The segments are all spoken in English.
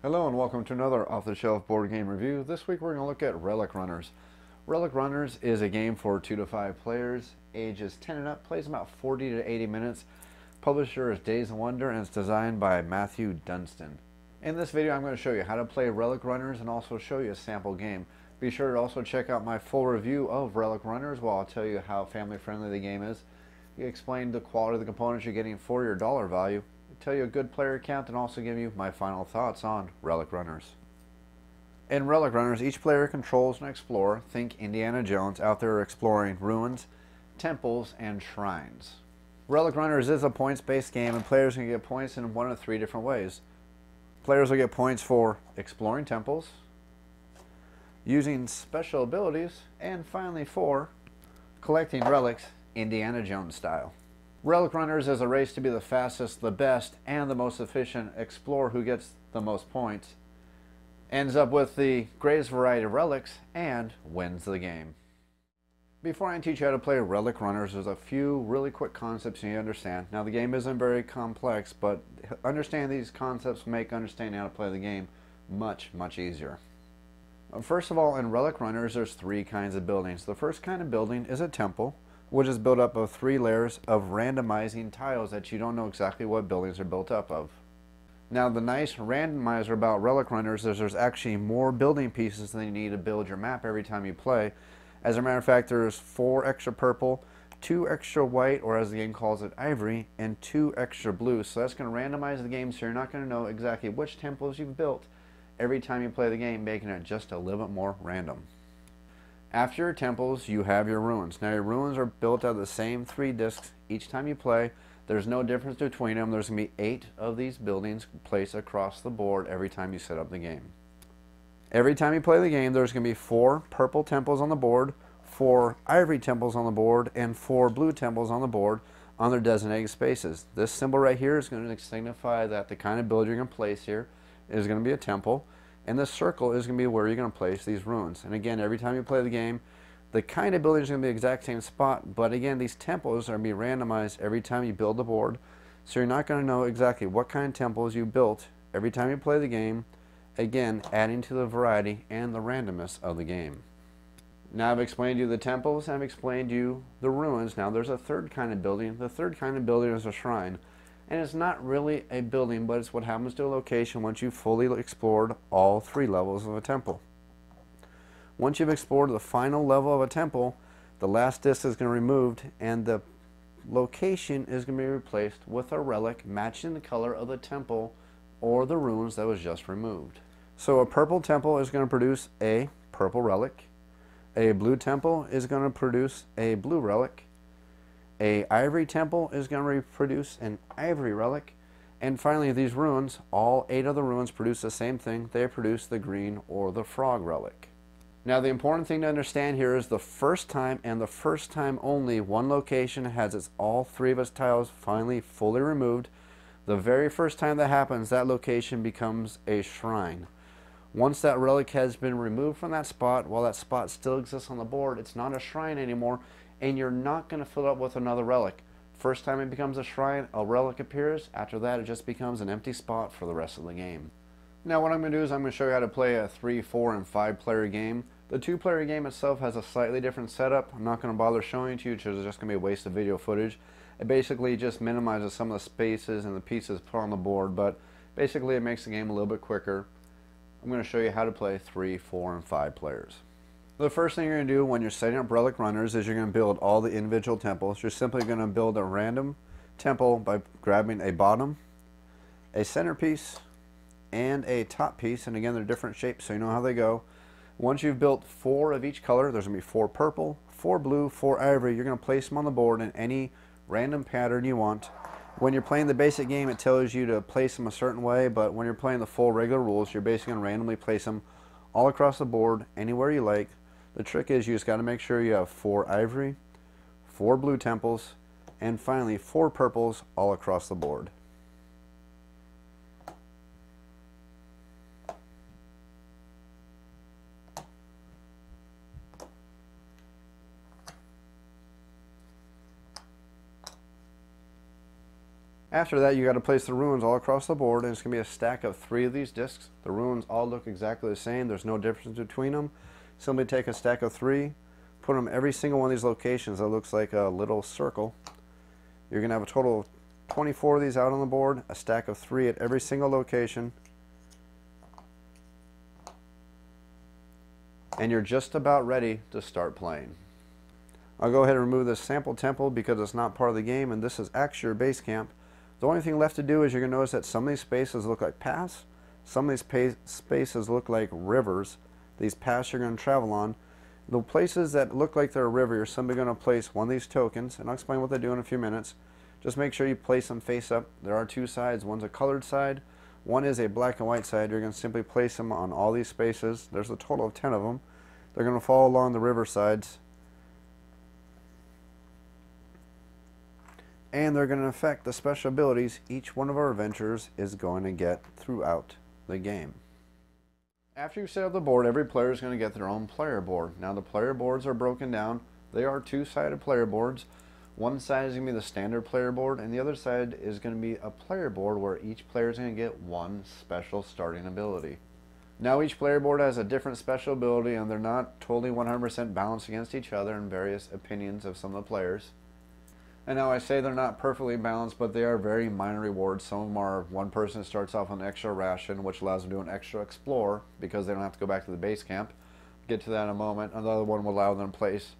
Hello and welcome to another off-the-shelf board game review. This week we're going to look at Relic Runners. Relic Runners is a game for 2 to 5 players, ages 10 and up, plays about 40 to 80 minutes. Publisher is Days of Wonder and it's designed by Matthew Dunstan. In this video I'm going to show you how to play Relic Runners and also show you a sample game. Be sure to also check out my full review of Relic Runners where I'll tell you how family friendly the game is. You explain the quality of the components you're getting for your dollar value. Tell you a good player count and also give you my final thoughts on Relic Runners. In Relic Runners, each player controls an explorer, think Indiana Jones, out there exploring ruins, temples, and shrines. Relic Runners is a points-based game and players can get points in one of 3 different ways. Players will get points for exploring temples, using special abilities, and finally for collecting relics Indiana Jones style. Relic Runners is a race to be the fastest, the best, and the most efficient explorer who gets the most points, ends up with the greatest variety of relics, and wins the game. Before I teach you how to play Relic Runners, there's a few really quick concepts you need to understand. Now the game isn't very complex, but understanding these concepts make understanding how to play the game much easier. First of all, in Relic Runners there's 3 kinds of buildings. The first kind of building is a temple, which is built up of 3 layers of randomizing tiles that you don't know exactly what buildings are built up of. Now the nice randomizer about Relic Runners is there's actually more building pieces than you need to build your map every time you play. As a matter of fact, there's 4 extra purple, 2 extra white, or as the game calls it, ivory, and 2 extra blue. So that's going to randomize the game so you're not going to know exactly which temples you've built every time you play the game, making it just a little bit more random. After your temples, you have your ruins. Now your ruins are built out of the same 3 discs each time you play. There's no difference between them. There's going to be 8 of these buildings placed across the board every time you set up the game. Every time you play the game, there's going to be 4 purple temples on the board, 4 ivory temples on the board, and 4 blue temples on the board on their designated spaces. This symbol right here is going to signify that the kind of build you're going to place here is going to be a temple. And this circle is going to be where you're going to place these ruins. And again, every time you play the game, the kind of building is going to be the exact same spot. But again, these temples are going to be randomized every time you build the board. So you're not going to know exactly what kind of temples you built every time you play the game. Again, adding to the variety and the randomness of the game. Now I've explained to you the temples, and I've explained to you the ruins. Now there's a third kind of building. The third kind of building is a shrine. And it's not really a building, but it's what happens to a location once you've fully explored all 3 levels of a temple. Once you've explored the final level of a temple, the last disc is going to be removed and the location is going to be replaced with a relic matching the color of the temple or the ruins that was just removed. So a purple temple is going to produce a purple relic. A blue temple is going to produce a blue relic. A ivory temple is going to reproduce an ivory relic. And finally, these ruins, all 8 of the ruins produce the same thing. They produce the green or the frog relic. Now the important thing to understand here is the first time and the first time only one location has all 3 of its tiles finally fully removed. The very first time that happens, that location becomes a shrine. Once that relic has been removed from that spot, while that spot still exists on the board, it's not a shrine anymore. And you're not going to fill it up with another relic. First time it becomes a shrine, a relic appears. After that, it just becomes an empty spot for the rest of the game. Now what I'm going to do is I'm going to show you how to play a 3, 4, and 5 player game. The 2-player game itself has a slightly different setup. I'm not going to bother showing it to you because it's just going to be a waste of video footage. It basically just minimizes some of the spaces and the pieces put on the board, but basically it makes the game a little bit quicker. I'm going to show you how to play 3, 4, and 5 players. The first thing you're going to do when you're setting up Relic Runners is you're going to build all the individual temples. You're simply going to build a random temple by grabbing a bottom, a centerpiece, and a top piece. And again, they're different shapes so you know how they go. Once you've built 4 of each color, there's going to be 4 purple, 4 blue, 4 ivory. You're going to place them on the board in any random pattern you want. When you're playing the basic game, it tells you to place them a certain way, but when you're playing the full regular rules, you're basically going to randomly place them all across the board, anywhere you like. The trick is you just got to make sure you have 4 ivory, 4 blue temples, and finally 4 purples all across the board. After that, you got to place the runes all across the board, and it's going to be a stack of 3 of these discs. The runes all look exactly the same. There's no difference between them. Simply take a stack of 3, put them every single one of these locations that looks like a little circle. You're going to have a total of 24 of these out on the board, a stack of 3 at every single location. And you're just about ready to start playing. I'll go ahead and remove this sample temple because it's not part of the game, and this is actually your base camp. The only thing left to do is you're going to notice that some of these spaces look like paths, some of these spaces look like rivers. These paths you're going to travel on. The places that look like they're a river, you're simply going to place one of these tokens, and I'll explain what they do in a few minutes. Just make sure you place them face up. There are 2 sides. One's a colored side, one is a black and white side. You're going to simply place them on all these spaces. There's a total of 10 of them. They're going to fall along the river sides. And they're going to affect the special abilities each one of our adventurers is going to get throughout the game. After you set up the board, every player is going to get their own player board. Now the player boards are broken down. They are 2-sided player boards. One side is going to be the standard player board, and the other side is going to be a player board where each player is going to get one special starting ability. Now each player board has a different special ability, and they're not totally 100% balanced against each other in various opinions of some of the players. And now I say they're not perfectly balanced, but they are very minor rewards. Some of them are one person starts off on an extra ration, which allows them to do an extra explore because they don't have to go back to the base camp. Get to that in a moment. Another one will allow them to place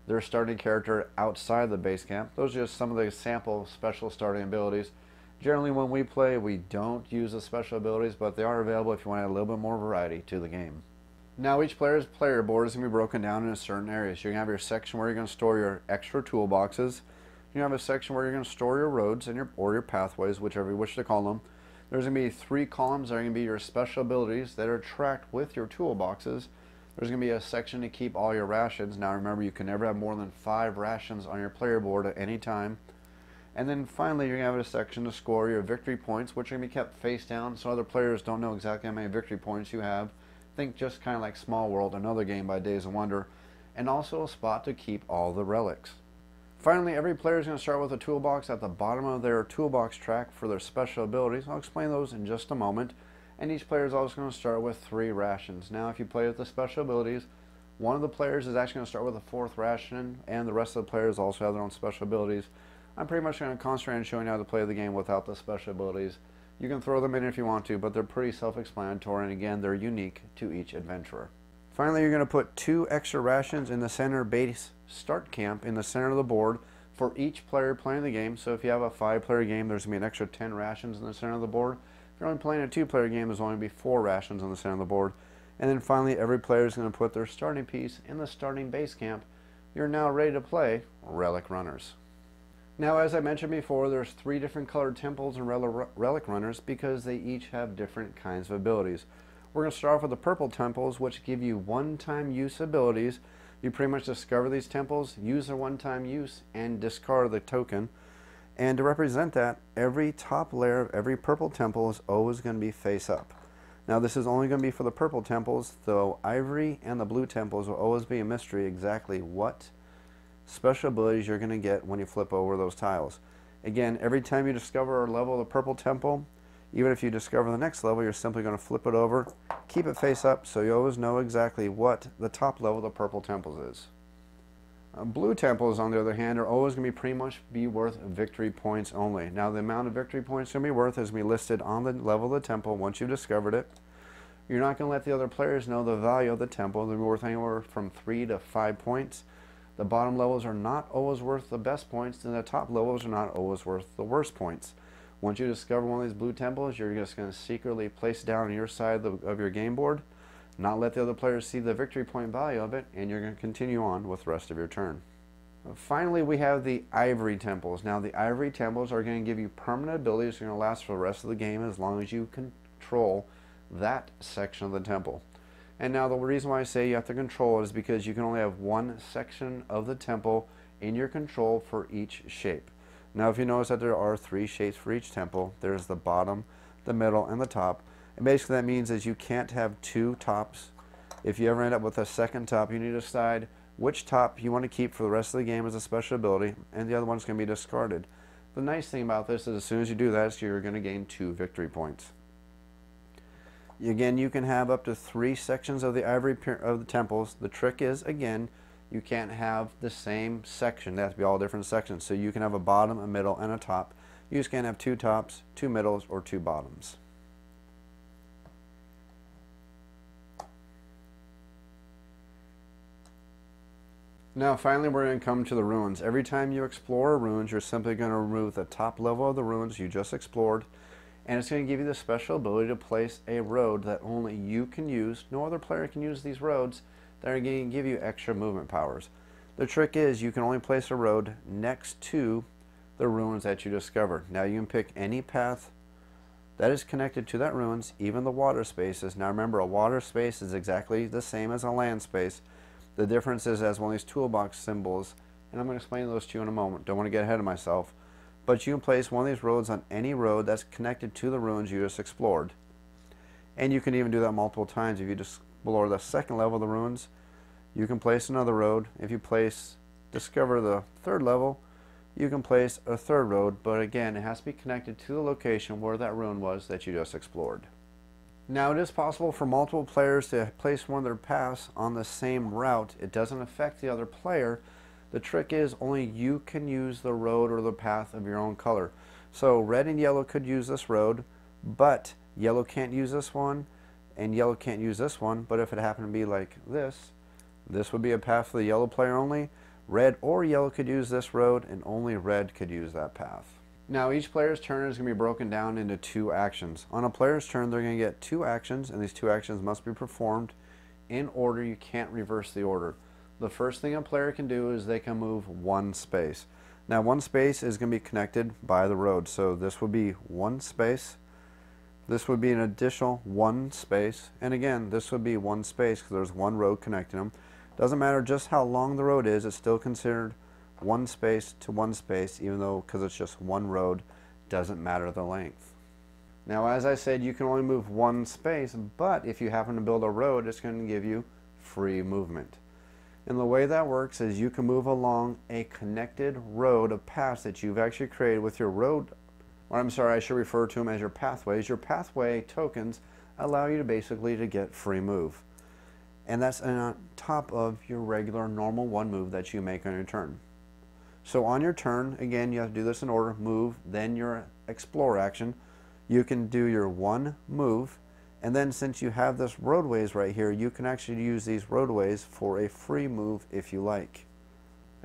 their starting character outside the base camp. Those are just some of the sample special starting abilities. Generally when we play, we don't use the special abilities, but they are available if you want to add a little bit more variety to the game. Now each player's player board is going to be broken down into certain areas. You're going to have your section where you're going to store your extra toolboxes. You have a section where you're going to store your roads and your pathways, whichever you wish to call them. There's going to be 3 columns that are going to be your special abilities that are tracked with your toolboxes. There's going to be a section to keep all your rations. Now remember, you can never have more than 5 rations on your player board at any time. And then finally, you're going to have a section to score your victory points, which are going to be kept face down so other players don't know exactly how many victory points you have. Think just kind of like Small World, another game by Days of Wonder. And also a spot to keep all the relics. Finally, every player is going to start with a toolbox at the bottom of their toolbox track for their special abilities. I'll explain those in just a moment. And each player is also going to start with 3 rations. Now, if you play with the special abilities, one of the players is actually going to start with a 4th ration, and the rest of the players also have their own special abilities. I'm pretty much going to concentrate on showing you how to play the game without the special abilities. You can throw them in if you want to, but they're pretty self-explanatory, and again, they're unique to each adventurer. Finally, you're going to put 2 extra rations in the center base start camp in the center of the board for each player playing the game. So if you have a 5-player game, there's going to be an extra 10 rations in the center of the board. If you're only playing a 2-player game, there's only going to be 4 rations on the center of the board. And then finally, every player is going to put their starting piece in the starting base camp. You're now ready to play Relic Runners. Now, as I mentioned before, there's 3 different colored temples in Relic Runners because they each have different kinds of abilities. We're going to start off with the purple temples, which give you one-time use abilities. You pretty much discover these temples, use their one-time use, and discard the token. And to represent that, every top layer of every purple temple is always going to be face up. Now this is only going to be for the purple temples, though ivory and the blue temples will always be a mystery exactly what special abilities you're going to get when you flip over those tiles. Again, every time you discover a level of the purple temple, even if you discover the next level, you're simply going to flip it over, keep it face up, so you always know exactly what the top level of the purple temples is. Blue temples, on the other hand, are always going to pretty much be worth victory points only. Now, the amount of victory points going to be worth is going to be listed on the level of the temple once you've discovered it. You're not going to let the other players know the value of the temple. They'll be worth anywhere from 3 to 5 points. The bottom levels are not always worth the best points, and the top levels are not always worth the worst points. Once you discover one of these blue temples, you're just going to secretly place it down on your side of your game board, not let the other players see the victory point value of it, and you're going to continue on with the rest of your turn. Finally, we have the ivory temples. Now, the ivory temples are going to give you permanent abilities that are going to last for the rest of the game as long as you control that section of the temple. And now the reason why I say you have to control it is because you can only have one section of the temple in your control for each shape. Now, if you notice that there are 3 shapes for each temple, there's the bottom, the middle, and the top. And basically that means is you can't have 2 tops. If you ever end up with a second top, you need to decide which top you want to keep for the rest of the game as a special ability, and the other one's going to be discarded. The nice thing about this is as soon as you do that, you're going to gain 2 victory points. Again, you can have up to 3 sections of the of the temples. The trick is, again, you can't have the same section. They have to be all different sections. So you can have a bottom, a middle, and a top. You just can't have 2 tops, 2 middles, or 2 bottoms. Now finally we're going to come to the ruins. Every time you explore ruins, you're simply going to remove the top level of the ruins you just explored, and it's going to give you the special ability to place a road that only you can use. No other player can use these roads that are going to give you extra movement powers. The trick is you can only place a road next to the ruins that you discovered. Now you can pick any path that is connected to that ruins, even the water spaces. Now remember, a water space is exactly the same as a land space. The difference is as one of these toolbox symbols, and I'm going to explain those to you in a moment. Don't want to get ahead of myself. But you can place one of these roads on any road that's connected to the ruins you just explored. And you can even do that multiple times. If you just explore the second level of the ruins, you can place another road. If you discover the third level, you can place a third road. But again, it has to be connected to the location where that ruin was that you just explored. Now it is possible for multiple players to place one of their paths on the same route. It doesn't affect the other player. The trick is only you can use the road or the path of your own color. So red and yellow could use this road, but yellow can't use this one, and yellow can't use this one. But if it happened to be like this would be a path for the yellow player only. Red or yellow could use this road, and only red could use that path. Now each player's turn is going to be broken down into 2 actions. On a player's turn, they're going to get 2 actions, and these 2 actions must be performed in order. You can't reverse the order. The first thing a player can do is they can move 1 space. Now 1 space is going to be connected by the road. So this would be 1 space. This would be an additional 1 space. And again, this would be 1 space because there's 1 road connecting them. Doesn't matter just how long the road is, it's still considered 1 space to 1 space, even though because it's just 1 road, doesn't matter the length. Now as I said, you can only move 1 space, but if you happen to build a road, it's going to give you free movement. And the way that works is you can move along a connected road of paths that you've actually created with your road, or I'm sorry, I should refer to them as your pathways. Your pathway tokens allow you to basically to get free move. And that's on top of your regular normal 1 move that you make on your turn. So on your turn, again, you have to do this in order: move, then your explore action. You can do your 1 move, and then since you have this roadways right here, you can actually use these roadways for a free move if you like.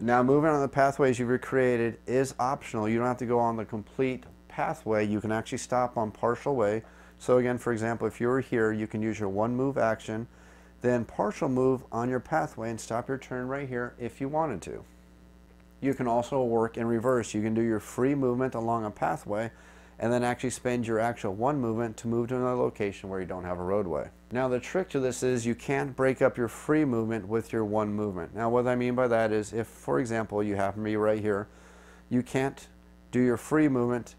Now moving on the pathways you've recreated is optional. You don't have to go on the complete pathway. You can actually stop on partial way. So again, for example, if you were here, you can use your 1 move action, then partial move on your pathway and stop your turn right here if you wanted to. You can also work in reverse. You can do your free movement along a pathway and then actually spend your actual 1 movement to move to another location where you don't have a roadway. Now the trick to this is you can't break up your free movement with your 1 movement. Now what I mean by that is if, for example, you happen to be right here, you can't do your free movement,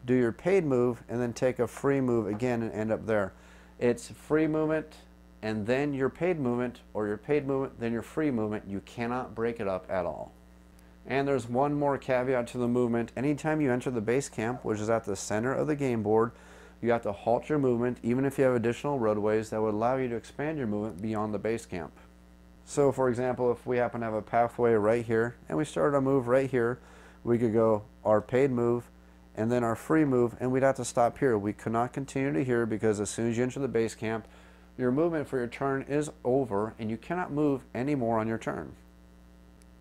do your paid move, and then take a free move again and end up there. It's free movement and then your paid movement, or your paid movement, then your free movement. You cannot break it up at all. And there's one more caveat to the movement. Anytime you enter the base camp, which is at the center of the game board, you have to halt your movement, even if you have additional roadways that would allow you to expand your movement beyond the base camp. So for example, if we happen to have a pathway right here, and we started a move right here, we could go our paid move, and then our free move, and we'd have to stop here. We could not continue to here because as soon as you enter the base camp, your movement for your turn is over, and you cannot move anymore on your turn.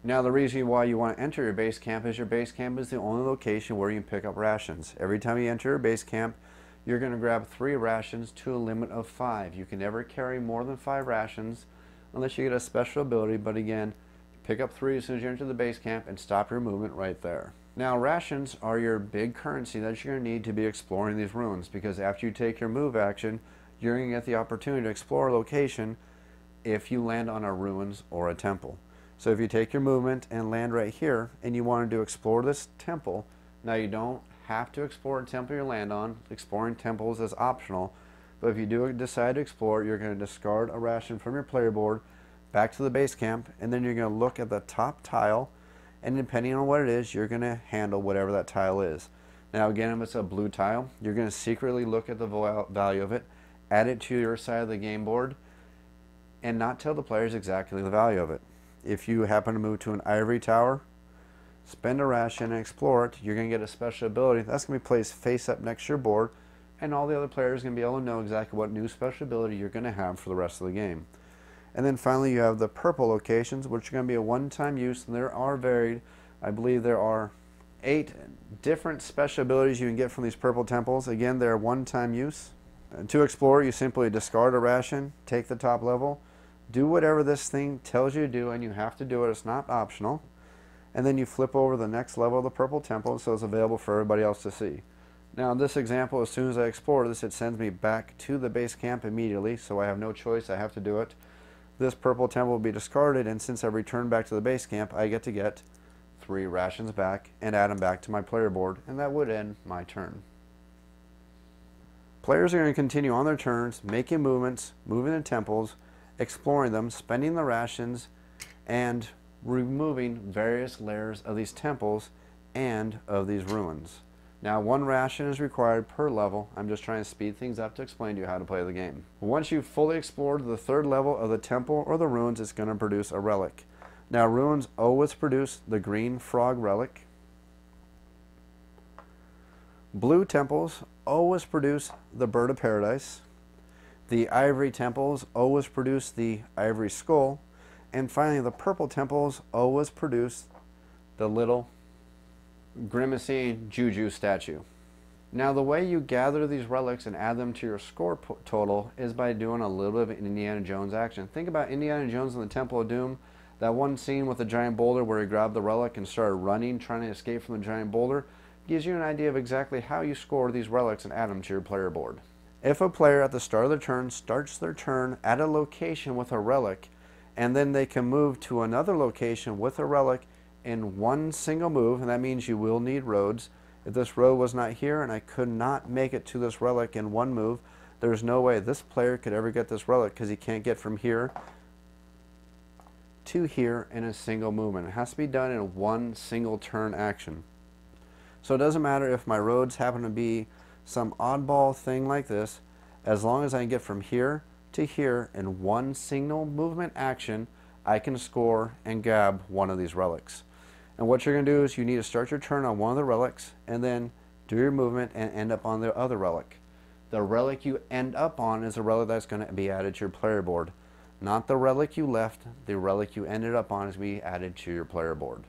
Now the reason why you want to enter your base camp is your base camp is the only location where you can pick up rations. Every time you enter your base camp, you're going to grab 3 rations to a limit of 5. You can never carry more than 5 rations unless you get a special ability, but again, pick up 3 as soon as you enter the base camp and stop your movement right there. Now rations are your big currency that you're going to need to be exploring these ruins, because after you take your move action, you're going to get the opportunity to explore a location if you land on a ruins or a temple. So if you take your movement and land right here and you wanted to explore this temple, now you don't have to explore a temple you land on. Exploring temples is optional, but if you do decide to explore, you're going to discard a ration from your player board back to the base camp, and then you're going to look at the top tile, and depending on what it is, you're going to handle whatever that tile is. Now again, if it's a blue tile, you're going to secretly look at the value of it, add it to your side of the game board, and not tell the players exactly the value of it. If you happen to move to an ivory tower, spend a ration and explore it, you're going to get a special ability that's going to be placed face up next to your board, and all the other players are going to be able to know exactly what new special ability you're going to have for the rest of the game. And then finally you have the purple locations, which are going to be a one-time use, and there are varied. I believe there are 8 different special abilities you can get from these purple temples. Again, they're one-time use. And to explore, you simply discard a ration, take the top level, do whatever this thing tells you to do, and you have to do it. It's not optional. And then you flip over the next level of the purple temple so it's available for everybody else to see. Now in this example, as soon as I explore this, it sends me back to the base camp immediately, so I have no choice, I have to do it. This purple temple will be discarded, and since I've returned back to the base camp, I get to get 3 rations back and add them back to my player board, and that would end my turn. Players are going to continue on their turns, making movements, moving the temples, exploring them, spending the rations, and removing various layers of these temples and of these ruins. Now 1 ration is required per level. I'm just trying to speed things up to explain to you how to play the game. Once you've fully explored the 3rd level of the temple or the ruins, it's going to produce a relic. Now ruins always produce the green frog relic. Blue temples always produce the bird of paradise. The ivory temples always produce the ivory skull. And finally, the purple temples always produce the little grimacing juju statue. Now the way you gather these relics and add them to your score total is by doing a little bit of Indiana Jones action. Think about Indiana Jones in the Temple of Doom. That one scene with the giant boulder where he grabbed the relic and started running, trying to escape from the giant boulder, gives you an idea of exactly how you score these relics and add them to your player board. If a player at the start of their turn starts their turn at a location with a relic, and then they can move to another location with a relic in one single move, and that means you will need roads. If this road was not here and I could not make it to this relic in one move, there's no way this player could ever get this relic because he can't get from here to here in a single movement. It has to be done in one single turn action. So it doesn't matter if my roads happen to be some oddball thing like this, as long as I can get from here to here in one single movement action, I can score and grab one of these relics. And what you're going to do is you need to start your turn on one of the relics and then do your movement and end up on the other relic. The relic you end up on is a relic that's going to be added to your player board. Not the relic you left, the relic you ended up on is going to be added to your player board.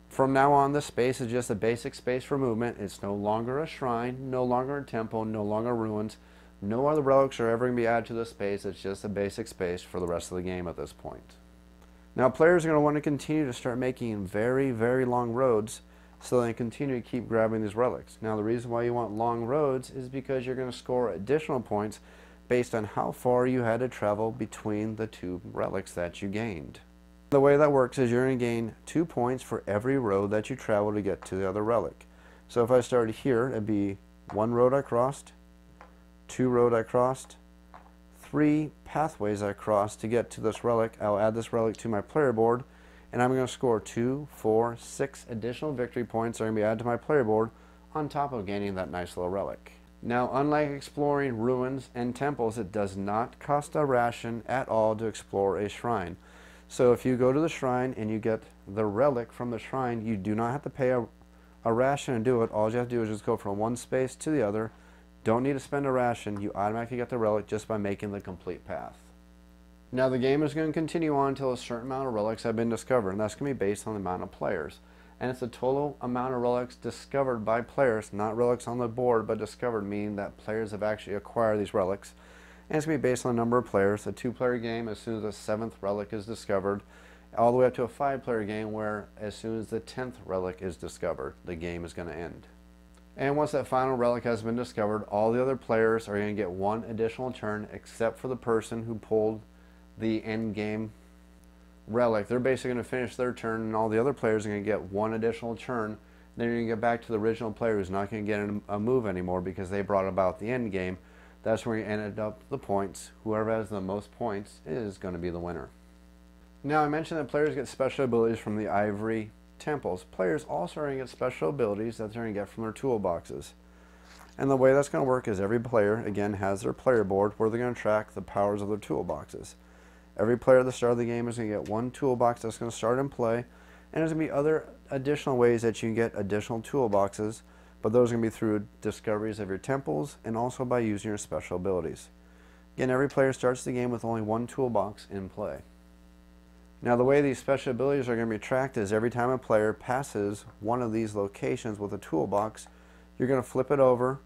From now on, this space is just a basic space for movement. It's no longer a shrine, no longer a temple, no longer ruins. No other relics are ever going to be added to this space. It's just a basic space for the rest of the game at this point. Now players are going to want to continue to start making very, very long roads so they continue to keep grabbing these relics. Now the reason why you want long roads is because you're going to score additional points based on how far you had to travel between the 2 relics that you gained. The way that works is you're going to gain 2 points for every road that you travel to get to the other relic. So if I started here, it'd be 1 road I crossed, 2 road I crossed, 3 pathways I crossed to get to this relic. I'll add this relic to my player board, and I'm going to score 2, 4, 6 additional victory points that are going to be added to my player board on top of gaining that nice little relic. Now, unlike exploring ruins and temples, it does not cost a ration at all to explore a shrine. So if you go to the shrine and you get the relic from the shrine, you do not have to pay a ration to do it. All you have to do is just go from one space to the other. Don't need to spend a ration. You automatically get the relic just by making the complete path. Now the game is going to continue on until a certain amount of relics have been discovered, and that's going to be based on the amount of players. And it's the total amount of relics discovered by players, not relics on the board, but discovered, meaning that players have actually acquired these relics. And it's going to be based on the number of players. A 2-player game, as soon as the 7th relic is discovered, all the way up to a 5-player game where as soon as the 10th relic is discovered, the game is going to end. And once that final relic has been discovered, all the other players are going to get 1 additional turn except for the person who pulled the end game relic. They're basically going to finish their turn, and all the other players are going to get 1 additional turn. Then you're going to get back to the original player who's not going to get a move anymore because they brought about the end game. That's where you ended up the points. Whoever has the most points is going to be the winner. Now I mentioned that players get special abilities from the ivory temples. Players also are going to get special abilities that they're going to get from their toolboxes. And the way that's going to work is every player, again, has their player board where they're going to track the powers of their toolboxes. Every player at the start of the game is going to get one toolbox that's going to start in play, and there's going to be other additional ways that you can get additional toolboxes, but those are going to be through discoveries of your temples and also by using your special abilities. Again, every player starts the game with only one toolbox in play. Now the way these special abilities are going to be tracked is every time a player passes one of these locations with a toolbox, you're going to flip it over,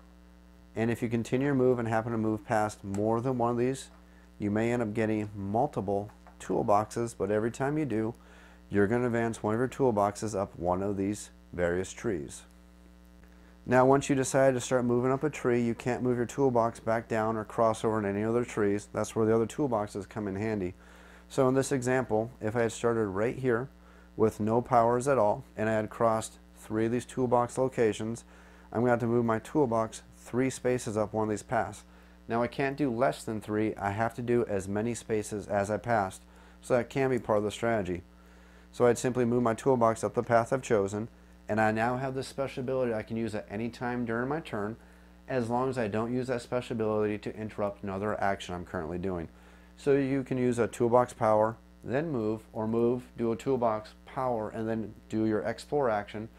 and if you continue your move and happen to move past more than one of these, you may end up getting multiple toolboxes, but every time you do, you're going to advance one of your toolboxes up one of these various trees. Now once you decide to start moving up a tree, you can't move your toolbox back down or cross over in any other trees. That's where the other toolboxes come in handy. So in this example, if I had started right here with no powers at all, and I had crossed 3 of these toolbox locations, I'm going to have to move my toolbox 3 spaces up one of these paths. Now I can't do less than 3, I have to do as many spaces as I passed. So that can be part of the strategy. So I'd simply move my toolbox up the path I've chosen, and I now have this special ability I can use at any time during my turn, as long as I don't use that special ability to interrupt another action I'm currently doing. So you can use a toolbox power, then move, or move, do a toolbox power, and then do your explore action,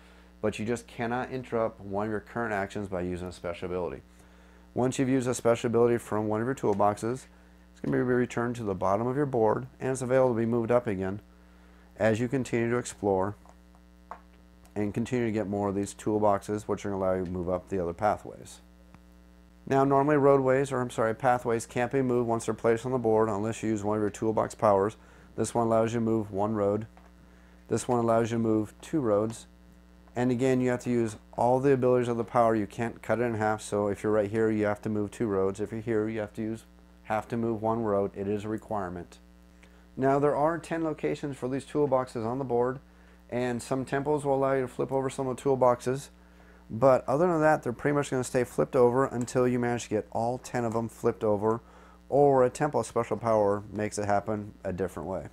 but you just cannot interrupt one of your current actions by using a special ability. Once you've used a special ability from one of your toolboxes, it's going to be returned to the bottom of your board, and it's available to be moved up again as you continue to explore and continue to get more of these toolboxes, which are going to allow you to move up the other pathways. Now normally pathways can't be moved once they're placed on the board unless you use one of your toolbox powers. This one allows you to move 1 road. This one allows you to move 2 roads. And again, you have to use all the abilities of the power. You can't cut it in half, so if you're right here, you have to move 2 roads. If you're here, you have to move 1 road. It is a requirement. Now there are 10 locations for these toolboxes on the board, and some temples will allow you to flip over some of the toolboxes. But other than that, they're pretty much going to stay flipped over until you manage to get all 10 of them flipped over, or a temple special power makes it happen a different way.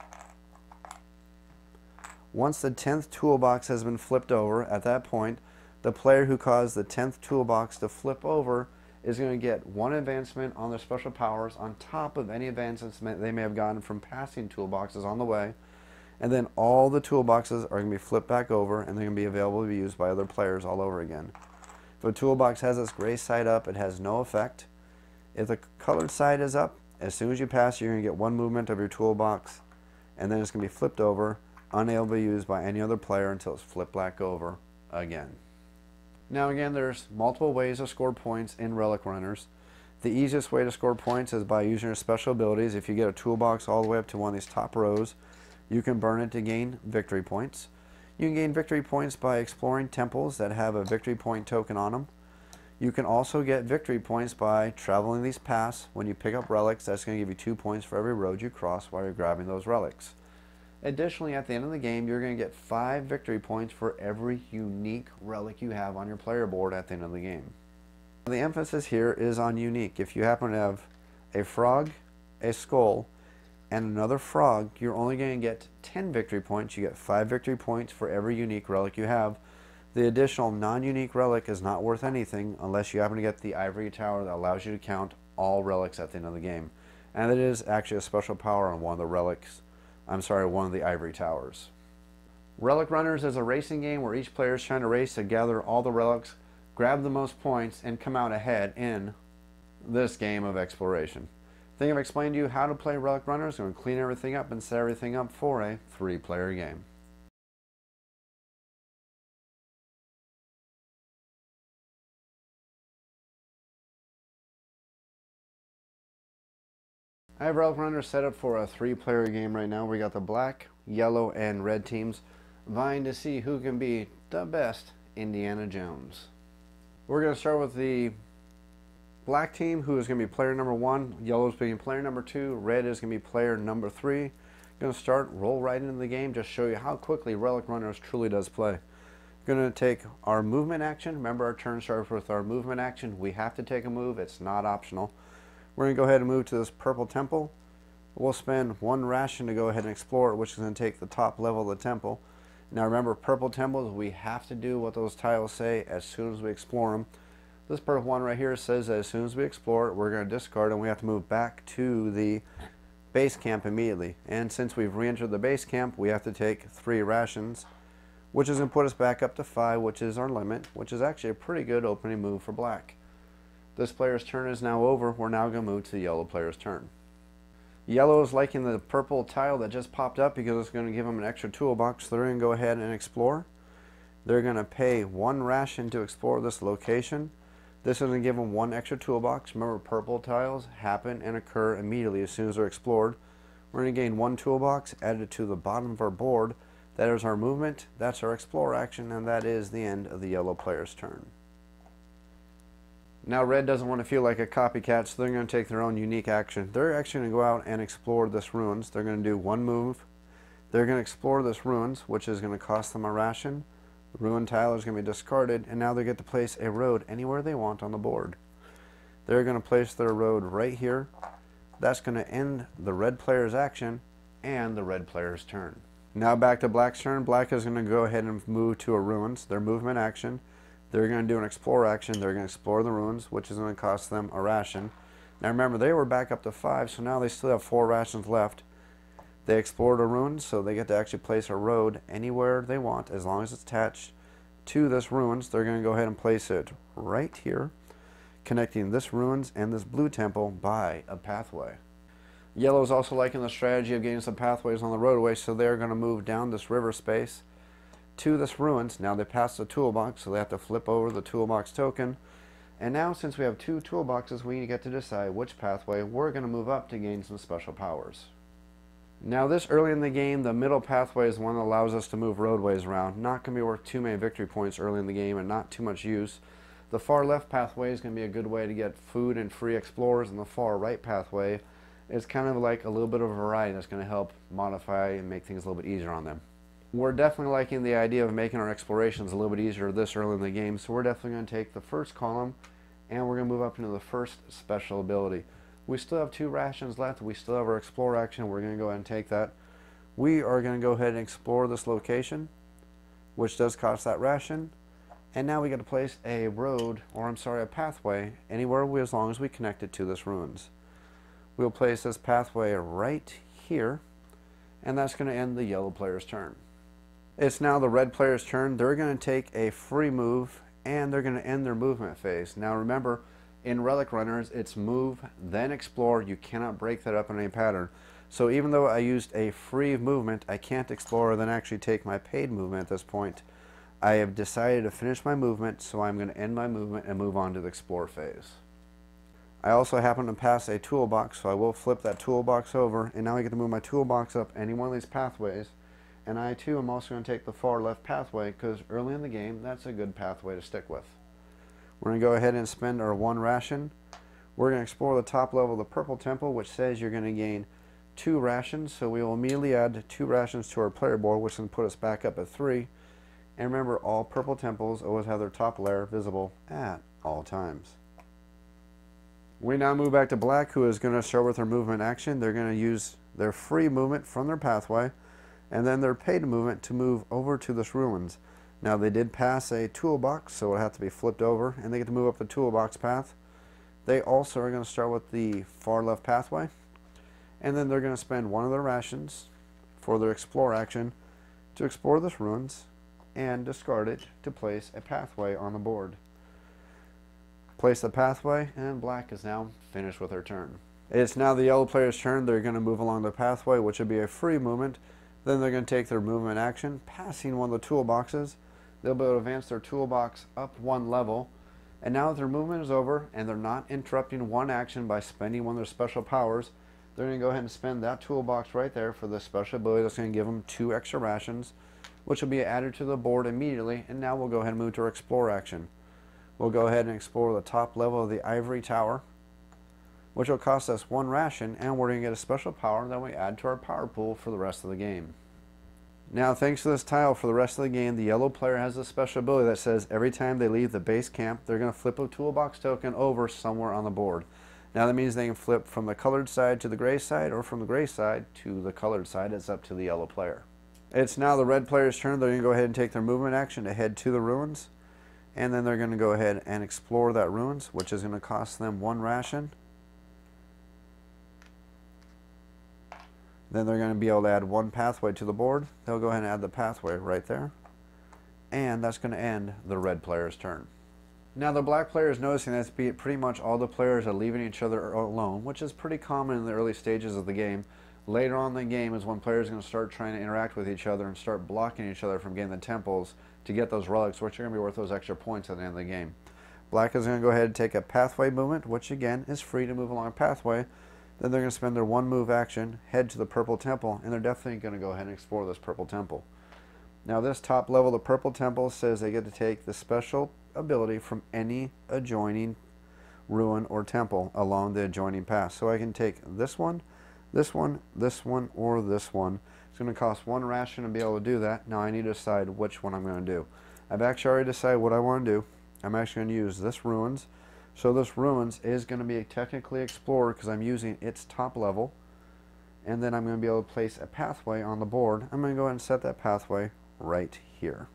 Once the 10th toolbox has been flipped over, at that point, the player who caused the 10th toolbox to flip over is going to get 1 advancement on their special powers on top of any advancements they may have gotten from passing toolboxes on the way. And then all the toolboxes are going to be flipped back over, and they're going to be available to be used by other players all over again. If a toolbox has this gray side up, it has no effect. If the colored side is up, as soon as you pass, you're going to get 1 movement of your toolbox, and then it's going to be flipped over, unable to be used by any other player until it's flipped back over again. Now again, there's multiple ways to score points in Relic Runners. The easiest way to score points is by using your special abilities. If you get a toolbox all the way up to one of these top rows, you can burn it to gain victory points. You can gain victory points by exploring temples that have a victory point token on them. You can also get victory points by traveling these paths. When you pick up relics, that's going to give you 2 points for every road you cross while you're grabbing those relics. Additionally, at the end of the game, you're going to get 5 victory points for every unique relic you have on your player board at the end of the game. The emphasis here is on unique. If you happen to have a frog, a skull, and another frog, you're only going to get 10 victory points. You get 5 victory points for every unique relic you have. The additional non-unique relic is not worth anything unless you happen to get the ivory tower that allows you to count all relics at the end of the game. And it is actually a special power on one of the relics. One of the ivory towers. Relic Runners is a racing game where each player is trying to race to gather all the relics, grab the most points, and come out ahead in this game of exploration. I think I've explained to you how to play Relic Runners. I'm going to clean everything up and set everything up for a 3-player game. I have Relic Runners set up for a 3-player game right now. We got the black, yellow, and red teams vying to see who can be the best Indiana Jones. We're going to start with the black team, who is going to be player number 1, yellow is being player number 2, red is going to be player number 3. Going to start, roll right into the game, just show you how quickly Relic Runners truly does play. Going to take our movement action. Remember, our turn starts with our movement action. We have to take a move, it's not optional. We're going to go ahead and move to this purple temple. We'll spend 1 ration to go ahead and explore it, which is going to take the top level of the temple. Now remember, purple temples, we have to do what those tiles say as soon as we explore them. This purple one right here says that as soon as we explore it, we're going to discard and we have to move back to the base camp immediately. And since we've re-entered the base camp, we have to take 3 rations, which is going to put us back up to 5, which is our limit, which is actually a pretty good opening move for black. This player's turn is now over. We're now going to move to the yellow player's turn. Yellow is liking the purple tile that just popped up because it's going to give them an extra toolbox. So they're going to go ahead and explore. They're going to pay 1 ration to explore this location. This is going to give them 1 extra toolbox. Remember, purple tiles happen and occur immediately as soon as they're explored. We're going to gain 1 toolbox added to the bottom of our board. That is our movement, that's our explore action, and that is the end of the yellow player's turn. Now red doesn't want to feel like a copycat, so they're going to take their own unique action. They're actually going to go out and explore this ruins. They're going to do 1 move. They're going to explore this ruins, which is going to cost them a ration. The ruin tile is going to be discarded, and now they get to place a road anywhere they want on the board. They're going to place their road right here. That's going to end the red player's action and the red player's turn. Now back to black's turn. Black is going to go ahead and move to a ruins. Their movement action. They're going to do an explore action. They're going to explore the ruins, which is going to cost them a ration. Now remember, they were back up to 5, so now they still have 4 rations left. They explored a ruins, so they get to actually place a road anywhere they want as long as it's attached to this ruins. They're going to go ahead and place it right here, connecting this ruins and this blue temple by a pathway. Yellow is also liking the strategy of getting some pathways on the roadway, so they're going to move down this river space to this ruins. Now they pass the toolbox, so they have to flip over the toolbox token. And now, since we have 2 toolboxes, we get to decide which pathway we're going to move up to gain some special powers. Now this early in the game, the middle pathway is one that allows us to move roadways around. Not going to be worth too many victory points early in the game and not too much use. The far left pathway is going to be a good way to get food and free explorers, and the far right pathway is kind of like a little bit of a variety that's going to help modify and make things a little bit easier on them. We're definitely liking the idea of making our explorations a little bit easier this early in the game, so we're definitely going to take the first column and we're going to move up into the first special ability. We still have 2 rations left. We still have our explore action. We're going to go ahead and take that. We are going to go ahead and explore this location, which does cost that ration. And now we get to place a road, or I'm sorry, a pathway anywhere as long as we connect it to this ruins. We'll place this pathway right here, and that's going to end the yellow player's turn. It's now the red player's turn. They're going to take a free move, and they're going to end their movement phase. Now remember, in Relic Runners, it's move, then explore. You cannot break that up in any pattern. So even though I used a free movement, I can't explore then actually take my paid movement at this point. I have decided to finish my movement, so I'm going to end my movement and move on to the explore phase. I also happen to pass a toolbox, so I will flip that toolbox over, and now I get to move my toolbox up any one of these pathways. And I too am also going to take the far left pathway because early in the game, that's a good pathway to stick with. We're going to go ahead and spend our 1 ration. We're going to explore the top level of the purple temple, which says you're going to gain 2 rations, so we will immediately add 2 rations to our player board, which will put us back up at 3. And remember, all purple temples always have their top layer visible at all times. We now move back to black, who is going to start with their movement action. They're going to use their free movement from their pathway, and then their paid movement to move over to this ruins. Now they did pass a toolbox, so it'll have to be flipped over, and they get to move up the toolbox path. They also are going to start with the far left pathway, and then they're going to spend 1 of their rations for their explore action to explore this ruins and discard it to place a pathway on the board. Place the pathway, and black is now finished with her turn. It's now the yellow player's turn. They're going to move along the pathway, which would be a free movement. Then they're going to take their movement action, passing 1 of the toolboxes. They'll be able to advance their toolbox up 1 level. And now that their movement is over and they're not interrupting 1 action by spending 1 of their special powers, they're going to go ahead and spend that toolbox right there for the special ability that's going to give them 2 extra rations, which will be added to the board immediately. And now we'll go ahead and move to our explore action. We'll go ahead and explore the top level of the ivory tower, which will cost us 1 ration, and we're going to get a special power that we add to our power pool for the rest of the game. Now, thanks to this tile, for the rest of the game, the yellow player has a special ability that says every time they leave the base camp, they're going to flip a toolbox token over somewhere on the board. Now that means they can flip from the colored side to the gray side, or from the gray side to the colored side. It's up to the yellow player. It's now the red player's turn. They're going to go ahead and take their movement action to head to the ruins. And then they're going to go ahead and explore that ruins, which is going to cost them 1 ration. Then they're going to be able to add 1 pathway to the board. They'll go ahead and add the pathway right there. And that's going to end the red player's turn. Now the black player is noticing that pretty much all the players are leaving each other alone, which is pretty common in the early stages of the game. Later on in the game is when players are going to start trying to interact with each other and start blocking each other from getting the temples to get those relics, which are going to be worth those extra points at the end of the game. Black is going to go ahead and take a pathway movement, which again is free to move along a pathway. Then they're going to spend their 1 move action, head to the purple temple, and they're definitely going to go ahead and explore this purple temple. Now this top level, the purple temple, says they get to take the special ability from any adjoining ruin or temple along the adjoining path. So I can take this one, this one, this one, or this one. It's going to cost 1 ration to be able to do that. Now I need to decide which one I'm going to do. I've actually already decided what I want to do. I'm actually going to use this ruins. So this ruins is going to be technically explored because I'm using its top level. And then I'm going to be able to place a pathway on the board. I'm going to go ahead and set that pathway right here.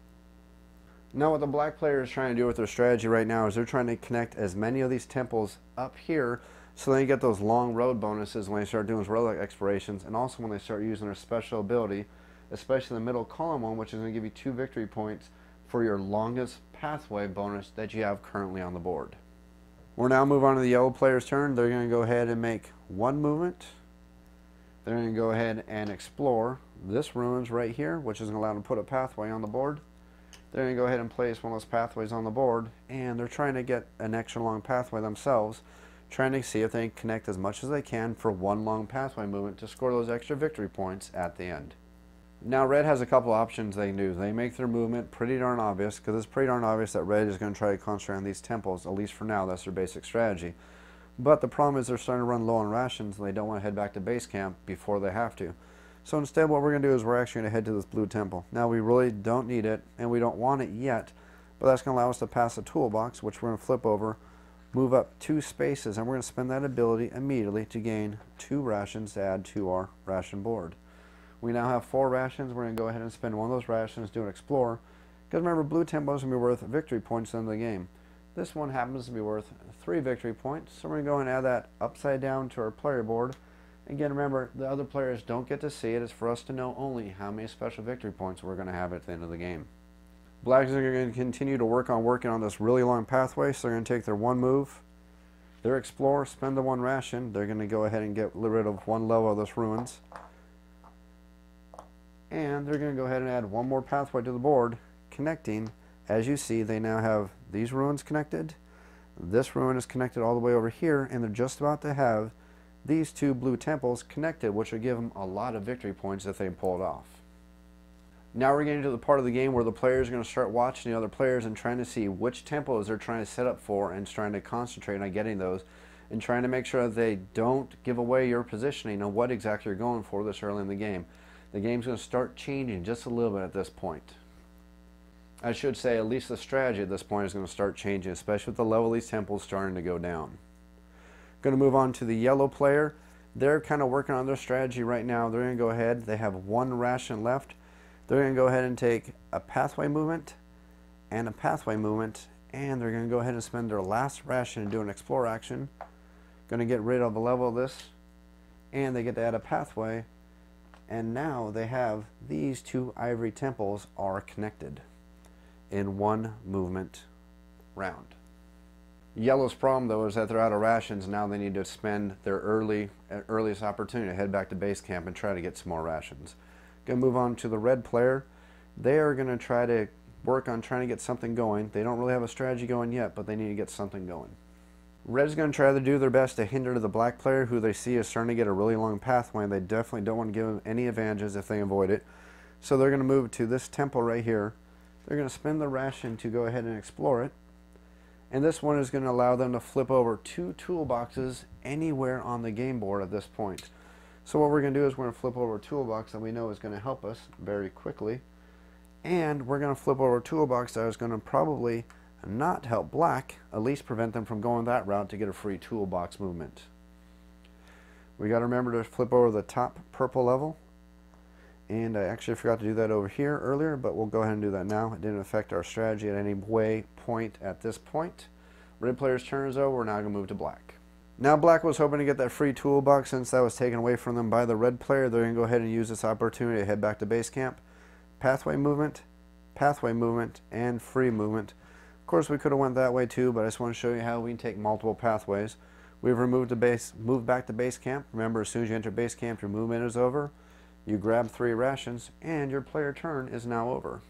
Now what the black player is trying to do with their strategy right now is they're trying to connect as many of these temples up here so they get those long road bonuses when they start doing relic explorations, and also when they start using their special ability, especially the middle column one, which is going to give you 2 victory points for your longest pathway bonus that you have currently on the board. We'll now move on to the yellow player's turn. They're going to go ahead and make 1 movement. They're going to go ahead and explore this ruins right here, which is going to allow them to put a pathway on the board. They're going to go ahead and place one of those pathways on the board, and they're trying to get an extra long pathway themselves, trying to see if they can connect as much as they can for 1 long pathway movement to score those extra victory points at the end. Now red has a couple options they can do. They make their movement pretty darn obvious, because it's pretty darn obvious that red is going to try to concentrate on these temples. At least for now, that's their basic strategy. But the problem is they're starting to run low on rations, and they don't want to head back to base camp before they have to. So instead what we're going to do is we're actually going to head to this blue temple. Now we really don't need it, and we don't want it yet, but that's going to allow us to pass a toolbox, which we're going to flip over, move up 2 spaces, and we're going to spend that ability immediately to gain 2 rations to add to our ration board. We now have 4 rations. We're going to go ahead and spend one of those rations to explore, because remember, blue tempo is going to be worth victory points in the game. This one happens to be worth 3 victory points, so we're going to go and add that upside down to our player board. Again, remember, the other players don't get to see it. It's for us to know only how many special victory points we're going to have at the end of the game. Blacks are going to continue to working on this really long pathway, so they're going to take their 1 move. They're explore, spend the 1 ration. They're going to go ahead and get rid of 1 level of this ruins. And they're going to go ahead and add 1 more pathway to the board, connecting. As you see, they now have these ruins connected. This ruin is connected all the way over here, and they're just about to have these 2 blue temples connected, which will give them a lot of victory points if they pull it off. Now we're getting to the part of the game where the players are going to start watching the other players and trying to see which temples they're trying to set up for, and trying to concentrate on getting those, and trying to make sure that they don't give away your positioning on what exactly you're going for this early in the game. The game's going to start changing just a little bit at this point. I should say at least the strategy at this point is going to start changing, especially with the level of these temples starting to go down. Going to move on to the yellow player. They're kind of working on their strategy right now. They're going to go ahead. They have 1 ration left. They're going to go ahead and take a pathway movement and a pathway movement, and they're going to go ahead and spend their last ration and do an explore action. Going to get rid of a level of this, and they get to add a pathway, and now they have these 2 ivory temples are connected in 1 movement round. Yellow's problem, though, is that they're out of rations. Now they need to spend their earliest opportunity to head back to base camp and try to get some more rations. Going to move on to the red player. They are going to try to work on trying to get something going. They don't really have a strategy going yet, but they need to get something going. Red's going to try to do their best to hinder the black player, who they see is starting to get a really long pathway, and they definitely don't want to give them any advantages if they avoid it. So they're going to move to this temple right here. They're going to spend the ration to go ahead and explore it. And this one is going to allow them to flip over 2 toolboxes anywhere on the game board at this point. So what we're going to do is we're going to flip over a toolbox that we know is going to help us very quickly. And we're going to flip over a toolbox that is going to probably not help black, at least prevent them from going that route to get a free toolbox movement. We got to remember to flip over the top purple level And I actually forgot to do that over here earlier, but we'll go ahead and do that now. It didn't affect our strategy at any point at this point. Red player's turn is over. We're now going to move to black. Now black was hoping to get that free toolbox. Since that was taken away from them by the red player, they're going to go ahead and use this opportunity to head back to base camp. Pathway movement, and free movement. Of course, we could have went that way too, but I just want to show you how we can take multiple pathways. We've moved back to base camp. Remember, as soon as you enter base camp, your movement is over. You grab 3 rations, and your player turn is now over.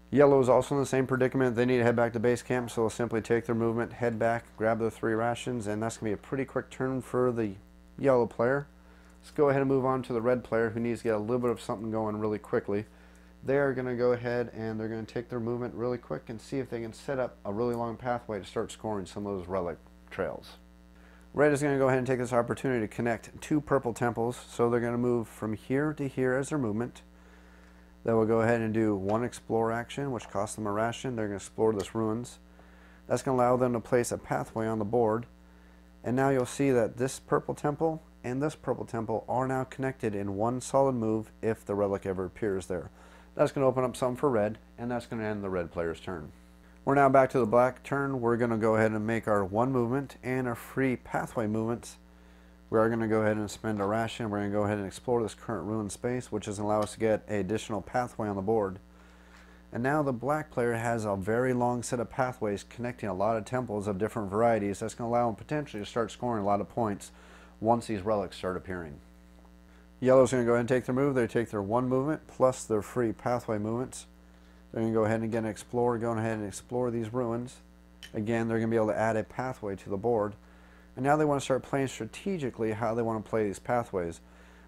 Yellow is also in the same predicament. They need to head back to base camp, so they'll simply take their movement, head back, grab the 3 rations, and that's going to be a pretty quick turn for the yellow player. Let's go ahead and move on to the red player, who needs to get a little bit of something going really quickly. They are going to go ahead and they're going to take their movement really quick and see if they can set up a really long pathway to start scoring some of those relic trails. Red is going to go ahead and take this opportunity to connect 2 purple temples, so they're going to move from here to here as their movement. They will go ahead and do 1 explore action, which costs them a ration. They're going to explore this ruins. That's going to allow them to place a pathway on the board. And now you'll see that this purple temple and this purple temple are now connected in 1 solid move if the relic ever appears there. That's going to open up some for red, and that's going to end the red player's turn. We're now back to the black turn. We're going to go ahead and make our 1 movement and our free pathway movements. We are going to go ahead and spend a ration. We're going to go ahead and explore this current ruin space, which is going to allow us to get an additional pathway on the board. And now the black player has a very long set of pathways connecting a lot of temples of different varieties. That's going to allow them potentially to start scoring a lot of points once these relics start appearing. Yellow's going to go ahead and take their move. They take their 1 movement plus their free pathway movements. They're going to go ahead and again explore, go ahead and explore these ruins. Again, they're going to be able to add a pathway to the board. And now they want to start playing strategically how they want to play these pathways.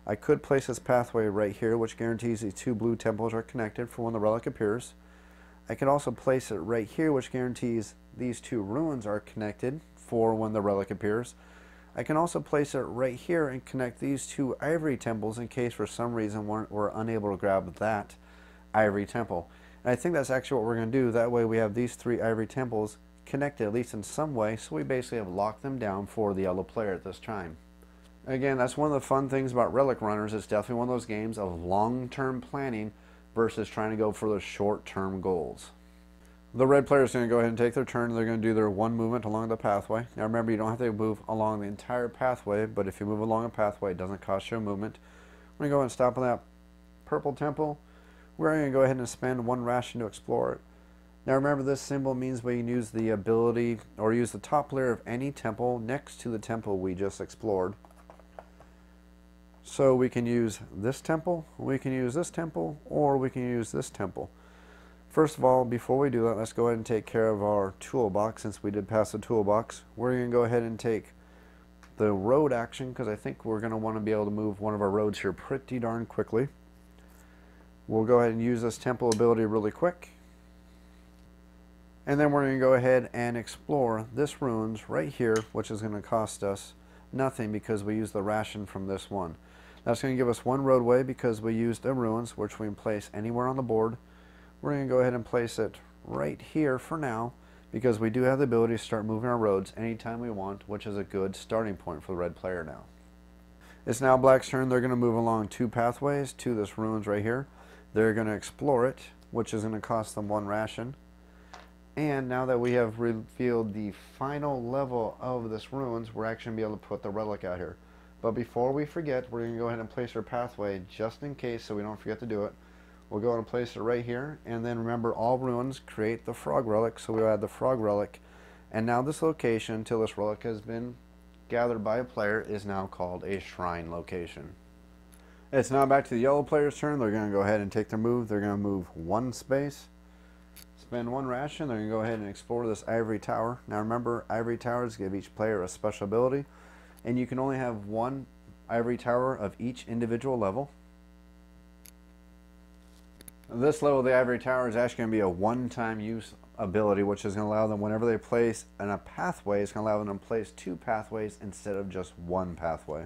I could place this pathway right here, which guarantees these 2 blue temples are connected for when the relic appears. I could also place it right here, which guarantees these 2 ruins are connected for when the relic appears. I can also place it right here and connect these 2 ivory temples in case for some reason we're unable to grab that ivory temple. And I think that's actually what we're going to do. That way we have these 3 ivory temples connected at least in some way, so we basically have locked them down for the yellow player at this time. Again, that's one of the fun things about Relic Runners. It's definitely one of those games of long-term planning versus trying to go for those short-term goals. The red player is going to go ahead and take their turn. They're going to do their 1 movement along the pathway. Now remember, you don't have to move along the entire pathway, but if you move along a pathway, it doesn't cost you a movement. We're going to go ahead and stop on that purple temple. We're going to go ahead and spend 1 ration to explore it. Now remember, this symbol means we can use the ability or use the top layer of any temple next to the temple we just explored. So we can use this temple, we can use this temple, or we can use this temple. First of all, before we do that, let's go ahead and take care of our toolbox. Since we did pass the toolbox, we're going to go ahead and take the road action, because I think we're going to want to be able to move one of our roads here pretty darn quickly. We'll go ahead and use this temple ability really quick. And then we're going to go ahead and explore this ruins right here, which is going to cost us nothing because we used the ration from this one. That's going to give us 1 roadway because we used the ruins, which we can place anywhere on the board. We're going to go ahead and place it right here for now because we do have the ability to start moving our roads anytime we want, which is a good starting point for the red player now. It's now black's turn. They're going to move along 2 pathways to this ruins right here. They're going to explore it, which is going to cost them 1 ration. And now that we have revealed the final level of this ruins, we're actually going to be able to put the relic out here. But before we forget, we're going to go ahead and place our pathway just in case so we don't forget to do it. We'll go ahead and place it right here. And then remember, all ruins create the frog relic, so we'll add the frog relic. And now this location, until this relic has been gathered by a player, is now called a shrine location. It's now back to the yellow player's turn. They're going to go ahead and take their move. They're going to move 1 space. Spend 1 ration. They're going to go ahead and explore this ivory tower. Now remember, ivory towers give each player a special ability, and you can only have 1 ivory tower of each individual level. This level of the ivory tower is actually going to be a one-time use ability, which is going to allow them, whenever they place in a pathway, it's going to allow them to place 2 pathways instead of just 1 pathway.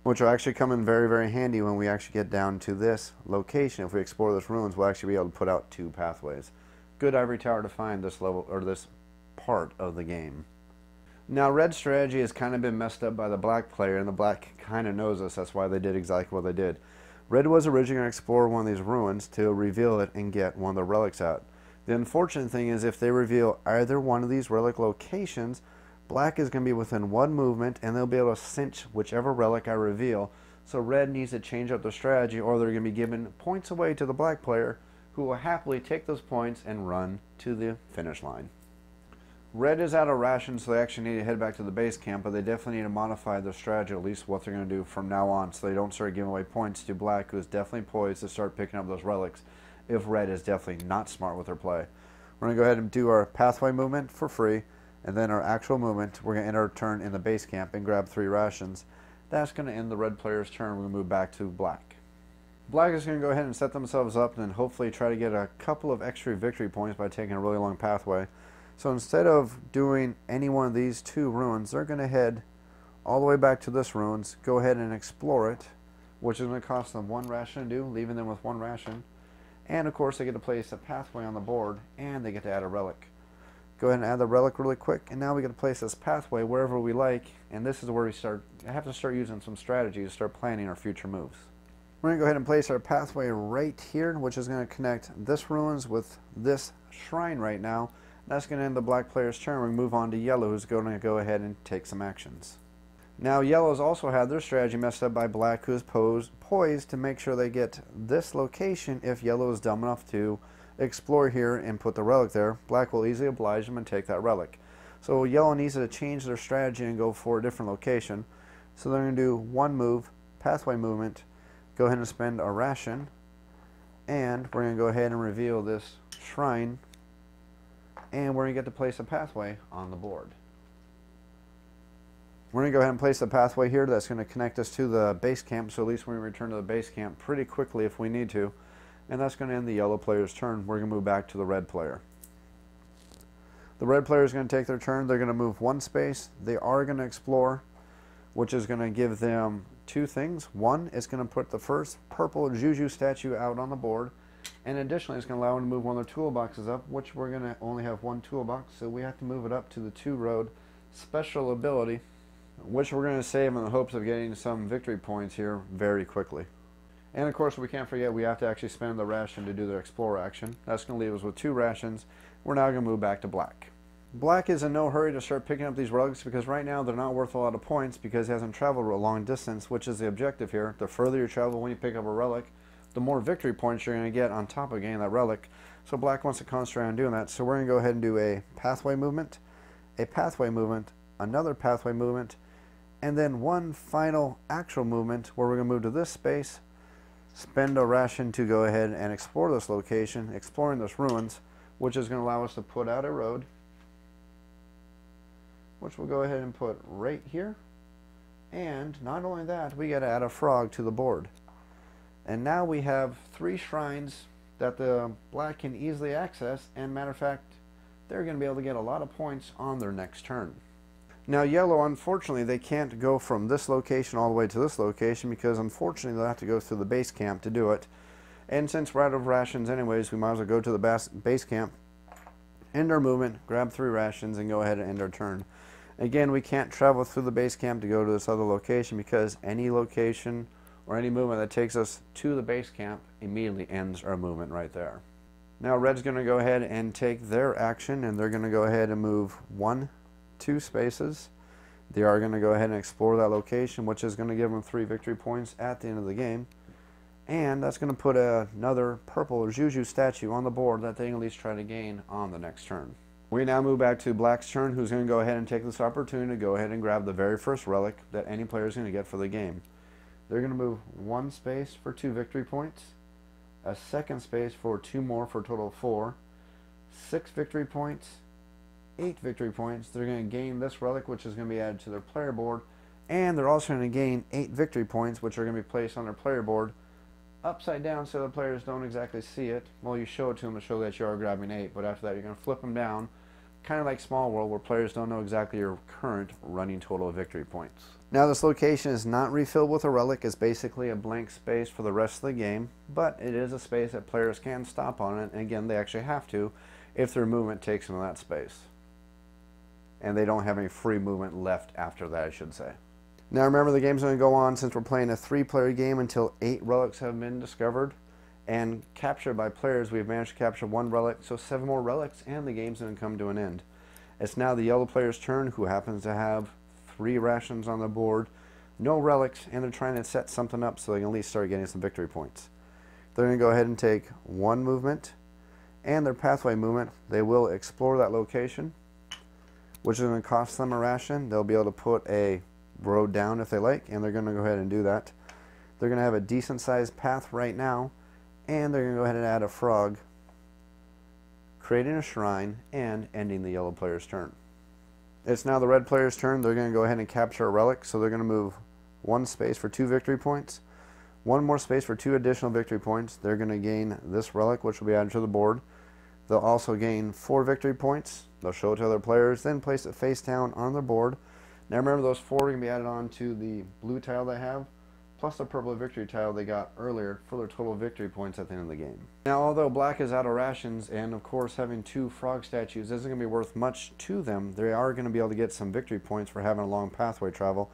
Which will actually come in very, very handy when we actually get down to this location. If we explore this ruins, we'll actually be able to put out 2 pathways. Good ivory tower to find this level, or this part of the game. Now, red strategy has kind of been messed up by the black player, and the black kind of knows this. That's why they did exactly what they did. Red was originally going to explore one of these ruins to reveal it and get one of the relics out. The unfortunate thing is if they reveal either one of these relic locations, black is going to be within one movement and they'll be able to cinch whichever relic I reveal. So red needs to change up their strategy or they're going to be giving points away to the black player who will happily take those points and run to the finish line. Red is out of rations, so they actually need to head back to the base camp, but they definitely need to modify their strategy, at least what they're going to do from now on, so they don't start giving away points to black, who is definitely poised to start picking up those relics if red is definitely not smart with their play. We're going to go ahead and do our pathway movement for free, and then our actual movement, we're going to end our turn in the base camp and grab 3 rations. That's going to end the red player's turn. We're going to move back to black. Black is going to go ahead and set themselves up and then hopefully try to get a couple of extra victory points by taking a really long pathway. So instead of doing any one of these 2 ruins, they're going to head all the way back to this ruins, go ahead and explore it, which is going to cost them 1 ration to do, leaving them with 1 ration. And of course they get to place a pathway on the board, and they get to add a relic. Go ahead and add the relic really quick, and now we get to place this pathway wherever we like, and this is where we have to start using some strategy to start planning our future moves. We're going to go ahead and place our pathway right here, which is going to connect this ruins with this shrine right now. That's going to end the black player's turn. We move on to yellow, who's going to go ahead and take some actions. Now yellow's also had their strategy messed up by black, who is poised to make sure they get this location if yellow is dumb enough to explore here and put the relic there. Black will easily oblige them and take that relic. So yellow needs to change their strategy and go for a different location. So they're going to do 1 move, pathway movement, go ahead and spend a ration, and we're going to go ahead and reveal this shrine, and we're going to get to place a pathway on the board. We're going to go ahead and place the pathway here. That's going to connect us to the base camp, so at least we can return to the base camp pretty quickly if we need to. And that's going to end the yellow player's turn. We're going to move back to the red player. The red player is going to take their turn. They're going to move 1 space. They are going to explore, which is going to give them 2 things. 1, it's going to put the first purple Juju statue out on the board. And additionally, it's going to allow them to move one of their toolboxes up, which we're going to only have 1 toolbox, so we have to move it up to the 2-road special ability, which we're going to save in the hopes of getting some victory points here very quickly. And of course, we can't forget we have to actually spend the ration to do the explore action. That's going to leave us with 2 rations. We're now going to move back to black. Black is in no hurry to start picking up these relics because right now they're not worth a lot of points because he hasn't traveled a long distance, which is the objective here. The further you travel when you pick up a relic, the more victory points you're going to get on top of getting that relic. So black wants to concentrate on doing that. So we're going to go ahead and do a pathway movement, another pathway movement, and then 1 final actual movement where we're going to move to this space, spend a ration to go ahead and explore this location, exploring this ruins, which is going to allow us to put out a road, which we'll go ahead and put right here. And not only that, we got to add a frog to the board. And now we have 3 shrines that the black can easily access, and matter of fact, they're going to be able to get a lot of points on their next turn. Now yellow, unfortunately, they can't go from this location all the way to this location because unfortunately they'll have to go through the base camp to do it. And since we're out of rations anyways, we might as well go to the base camp, end our movement, grab 3 rations, and go ahead and end our turn. Again, we can't travel through the base camp to go to this other location because any location or any movement that takes us to the base camp immediately ends our movement right there. Now red's going to go ahead and take their action, and they're going to go ahead and move 2 spaces. They are going to go ahead and explore that location, which is going to give them 3 victory points at the end of the game. And that's going to put another purple Juju statue on the board that they can at least try to gain on the next turn. We now move back to black's turn, who's going to go ahead and take this opportunity to go ahead and grab the very first relic that any player is going to get for the game. They're going to move 1 space for 2 victory points, a 2nd space for 2 more for a total of 4, 6 victory points, 8 victory points. They're going to gain this relic, which is going to be added to their player board, and they're also going to gain 8 victory points, which are going to be placed on their player board upside down so the players don't exactly see it. Well, you show it to them to show that you are grabbing 8, but after that you're going to flip them down, kind of like Small World, where players don't know exactly your current running total of victory points. Now this location is not refilled with a relic. It's basically a blank space for the rest of the game, but it is a space that players can stop on it, and again, they actually have to if their movement takes them to that space. And they don't have any free movement left after that, I should say. Now remember, the game's going to go on since we're playing a 3-player game until 8 relics have been discovered and captured by players. We've managed to capture 1 relic, so 7 more relics, and the game's going to come to an end. It's now the yellow player's turn, who happens to have 3 rations on the board, no relics, and they're trying to set something up so they can at least start getting some victory points. They're going to go ahead and take 1 movement and their pathway movement. They will explore that location, which is going to cost them a ration. They'll be able to put a road down if they like, and they're going to go ahead and do that. They're going to have a decent sized path right now, and they're going to go ahead and add a frog, creating a shrine and ending the yellow player's turn. It's now the red player's turn. They're going to go ahead and capture a relic, so they're going to move 1 space for 2 victory points, 1 more space for 2 additional victory points. They're going to gain this relic, which will be added to the board. They'll also gain 4 victory points. They'll show it to other players, then place it face down on their board. Now remember, those 4 are going to be added on to the blue tile they have, plus the purple victory tile they got earlier for their total victory points at the end of the game. Now, although black is out of rations, and of course having 2 frog statues isn't going to be worth much to them, they are going to be able to get some victory points for having a long pathway travel.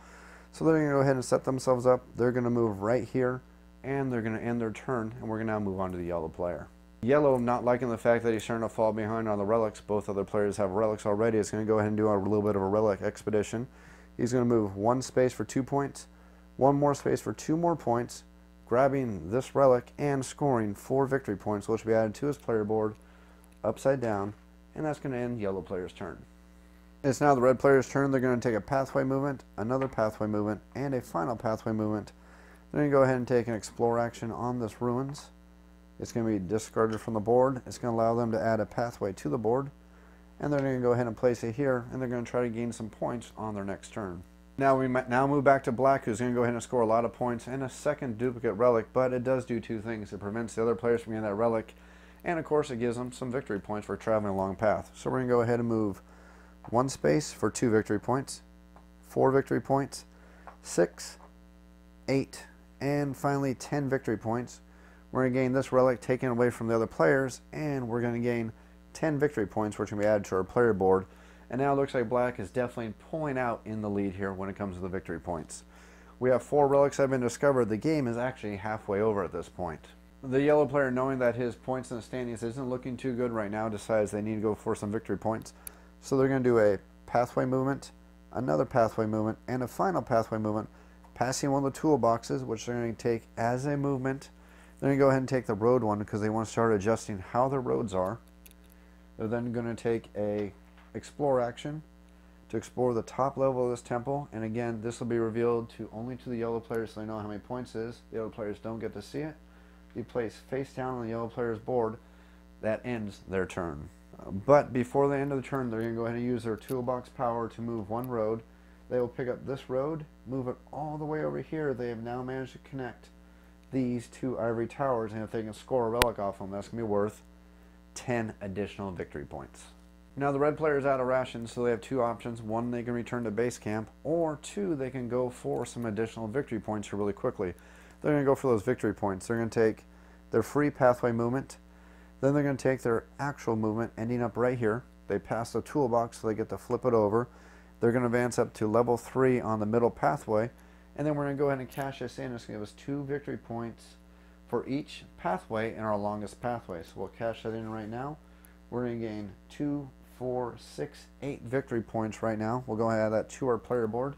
So they're going to go ahead and set themselves up. They're going to move right here, and they're going to end their turn, and we're going to now move on to the yellow player. Yellow, not liking the fact that he's starting to fall behind on the relics, both other players have relics already, is going to go ahead and do a little bit of a relic expedition. He's going to move 1 space for 2 points, 1 more space for 2 more points, grabbing this relic and scoring 4 victory points, which will be added to his player board upside down, and that's going to end yellow player's turn. It's now the red player's turn. They're going to take a pathway movement, another pathway movement, and a final pathway movement. They're going to go ahead and take an explore action on this ruins. It's going to be discarded from the board. It's going to allow them to add a pathway to the board, and they're going to go ahead and place it here, and they're going to try to gain some points on their next turn. Now we now move back to black, who's going to go ahead and score a lot of points and a second duplicate relic, but it does do 2 things. It prevents the other players from getting that relic, and of course it gives them some victory points for traveling a long path. So we're going to go ahead and move 1 space for 2 victory points, 4 victory points, 6, 8, and finally 10 victory points. We're going to gain this relic taken away from the other players, and we're going to gain 10 victory points, which can be added to our player board. And now it looks like black is definitely pulling out in the lead here when it comes to the victory points. We have 4 relics that have been discovered. The game is actually halfway over at this point. The yellow player, knowing that his points in the standings isn't looking too good right now, decides they need to go for some victory points. So they're going to do a pathway movement, another pathway movement, and a final pathway movement, passing one of the toolboxes, which they're going to take as a movement. They're going to go ahead and take the road one because they want to start adjusting how the roads are. They're then going to take a explore action to explore the top level of this temple, and again, this will be revealed only to the yellow players, so they know how many points it is. The yellow players don't get to see it. Be placed face down on the yellow player's board. That ends their turn. But before the end of the turn, they're going to go ahead and use their toolbox power to move 1 road. They will pick up this road, move it all the way over here. They have now managed to connect these 2 ivory towers, and if they can score a relic off them, that's going to be worth 10 additional victory points. Now the red player is out of rations, so they have 2 options. 1, they can return to base camp, or 2, they can go for some additional victory points here really quickly. They're going to go for those victory points. They're going to take their free pathway movement, then they're going to take their actual movement ending up right here. They pass the toolbox, so they get to flip it over. They're going to advance up to level 3 on the middle pathway, and then we're going to go ahead and cash this in. It's going to give us 2 victory points for each pathway in our longest pathway. So we'll cash that in right now. We're going to gain 2, 4, 6, 8 victory points right now. We'll go ahead and add that to our player board.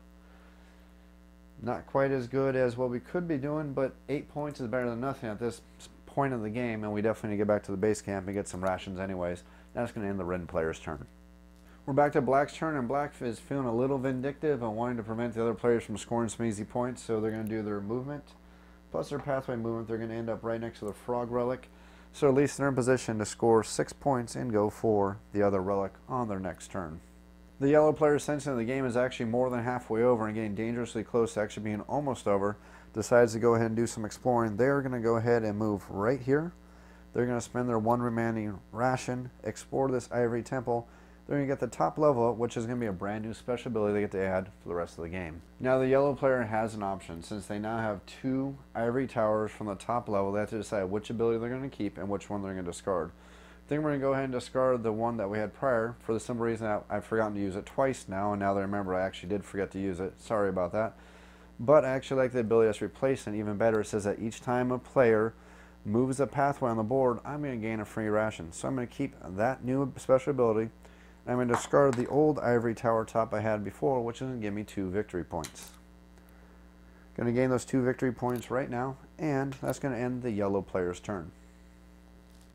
Not quite as good as what we could be doing, but 8 points is better than nothing at this point of the game, and we definitely need to get back to the base camp and get some rations anyways. That's going to end the red player's turn. We're back to black's turn, and black is feeling a little vindictive and wanting to prevent the other players from scoring some easy points, so they're going to do their movement plus their pathway movement. They're going to end up right next to the frog relic, so at least they're in position to score 6 points and go for the other relic on their next turn. The yellow player's sensing the game is actually more than halfway over and getting dangerously close to actually being almost over, decides to go ahead and do some exploring. They're going to go ahead and move right here. They're going to spend their 1 remaining ration, explore this ivory temple. They're going to get the top level, which is going to be a brand new special ability they get to add for the rest of the game. Now the yellow player has an option. Since they now have 2 ivory towers from the top level, they have to decide which ability they're going to keep and which one they're going to discard. I think we're going to go ahead and discard the one that we had prior for the simple reason that I've forgotten to use it twice now, and now that I remember I actually did forget to use it. Sorry about that. But I actually like the ability that's replaced, and even better, it says that each time a player moves a pathway on the board, I'm going to gain a free ration. So I'm going to keep that new special ability. I'm going to discard the old ivory tower top I had before, which is going to give me 2 victory points. Going to gain those 2 victory points right now, and that's going to end the yellow player's turn.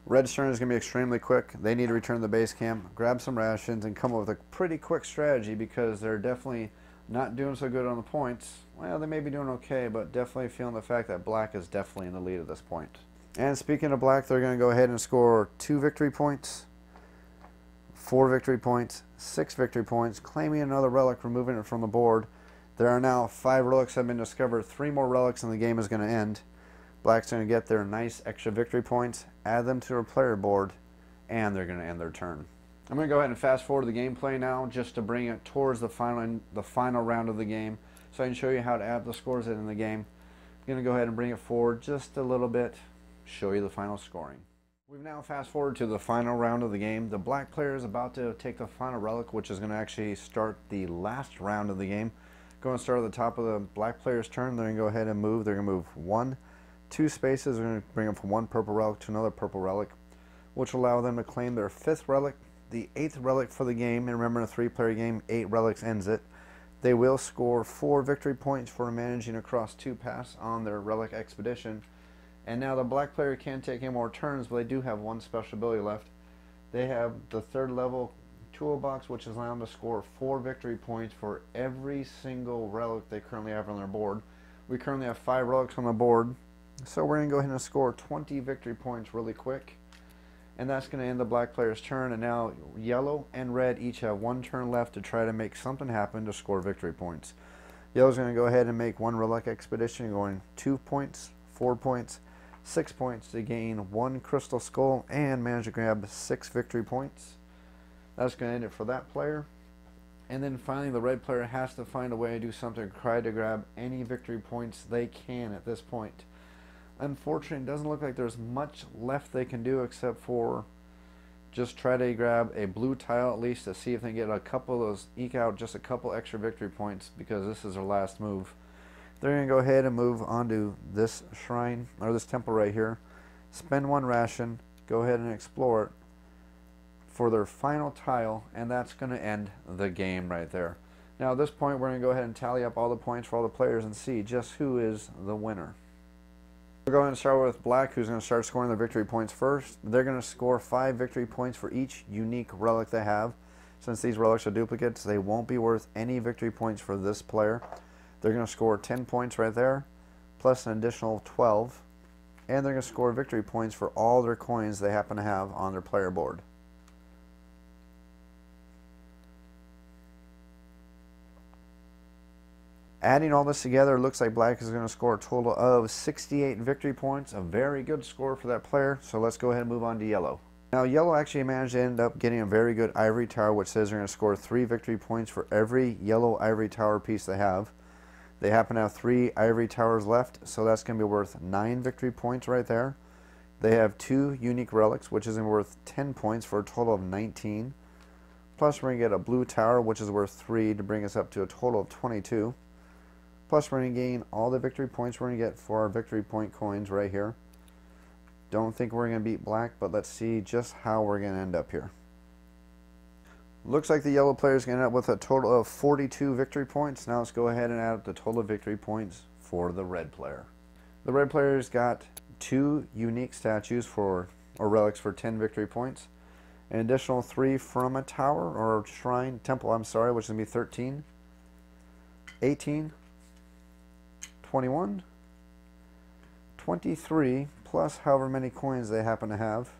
Red's turn is going to be extremely quick. They need to return to the base camp, grab some rations, and come up with a pretty quick strategy because they're definitely not doing so good on the points. Well, they may be doing okay, but definitely feeling the fact that black is definitely in the lead at this point. And speaking of black, they're going to go ahead and score 2 victory points, 4 victory points, 6 victory points, claiming another relic, removing it from the board. There are now 5 relics that have been discovered, 3 more relics, and the game is going to end. Black's going to get their nice extra victory points, add them to their player board, and they're going to end their turn. I'm going to go ahead and fast forward the gameplay now just to bring it towards the final round of the game so I can show you how to add the scores in the game. I'm going to go ahead and bring it forward just a little bit, show you the final scoring. We've now fast forward to the final round of the game. The black player is about to take the final relic, which is going to actually start the last round of the game. Going to start at the top of the black player's turn. They're going to go ahead and move. They're going to move 2 spaces. They're going to bring them from 1 purple relic to another purple relic, which will allow them to claim their 5th relic, the 8th relic for the game. And remember, in a 3-player game, 8 relics ends it. They will score 4 victory points for managing across 2 paths on their relic expedition. And now the black player can't take any more turns, but they do have 1 special ability left. They have the 3rd level Toolbox, which is allowing them to score 4 victory points for every single relic they currently have on their board. We currently have 5 relics on the board, so we're going to go ahead and score 20 victory points really quick. And that's going to end the black player's turn, and now yellow and red each have 1 turn left to try to make something happen to score victory points. Yellow's going to go ahead and make 1 relic expedition, going 2 points, 4 points, 6 points to gain 1 crystal skull and manage to grab 6 victory points. That's going to end it for that player. And then finally the red player has to find a way to do something to try to grab any victory points they can at this point. Unfortunately, it doesn't look like there's much left they can do except for just try to grab a blue tile at least to see if they can get a couple of those, eke out just a couple extra victory points, because this is their last move. They're going to go ahead and move onto this shrine, or this temple right here, spend 1 ration, go ahead and explore it for their final tile, and that's going to end the game right there. Now at this point we're going to go ahead and tally up all the points for all the players and see just who is the winner. We're going to start with black, who's going to start scoring the victory points first. They're going to score 5 victory points for each unique relic they have. Since these relics are duplicates, they won't be worth any victory points for this player. They're going to score 10 points right there, plus an additional 12. And they're going to score victory points for all their coins they happen to have on their player board. Adding all this together, it looks like black is going to score a total of 68 victory points, a very good score for that player. So let's go ahead and move on to yellow. Now yellow actually managed to end up getting a very good ivory tower, which says they're going to score 3 victory points for every yellow ivory tower piece they have. They happen to have 3 ivory towers left, so that's going to be worth 9 victory points right there. They have 2 unique relics, which is worth 10 points for a total of 19. Plus we're going to get a blue tower, which is worth 3 to bring us up to a total of 22. Plus we're going to gain all the victory points we're going to get for our victory point coins right here. Don't think we're going to beat black, but let's see just how we're going to end up here. Looks like the yellow player is going to end up with a total of 42 victory points. Now let's go ahead and add up the total victory points for the red player. The red player's got 2 unique statues or relics for 10 victory points. An additional 3 from a tower or shrine, temple, which is going to be 13, 18, 21, 23, plus however many coins they happen to have.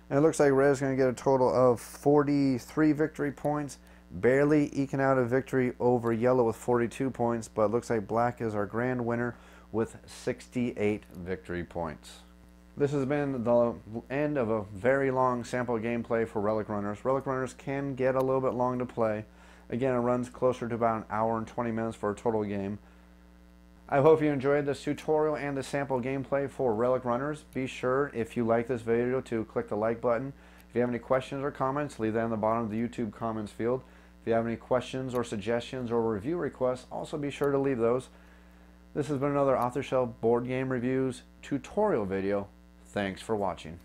And it looks like red is going to get a total of 43 victory points, barely eking out a victory over yellow with 42 points, but it looks like black is our grand winner with 68 victory points. This has been the end of a very long sample gameplay for Relic Runners. Relic Runners can get a little bit long to play. Again, it runs closer to about an hour and 20 minutes for a total game. I hope you enjoyed this tutorial and the sample gameplay for Relic Runners. Be sure, if you like this video, to click the like button. If you have any questions or comments, leave that in the bottom of the YouTube comments field. If you have any questions or suggestions or review requests, also be sure to leave those. This has been another Off the Shelf Board Game Reviews tutorial video. Thanks for watching.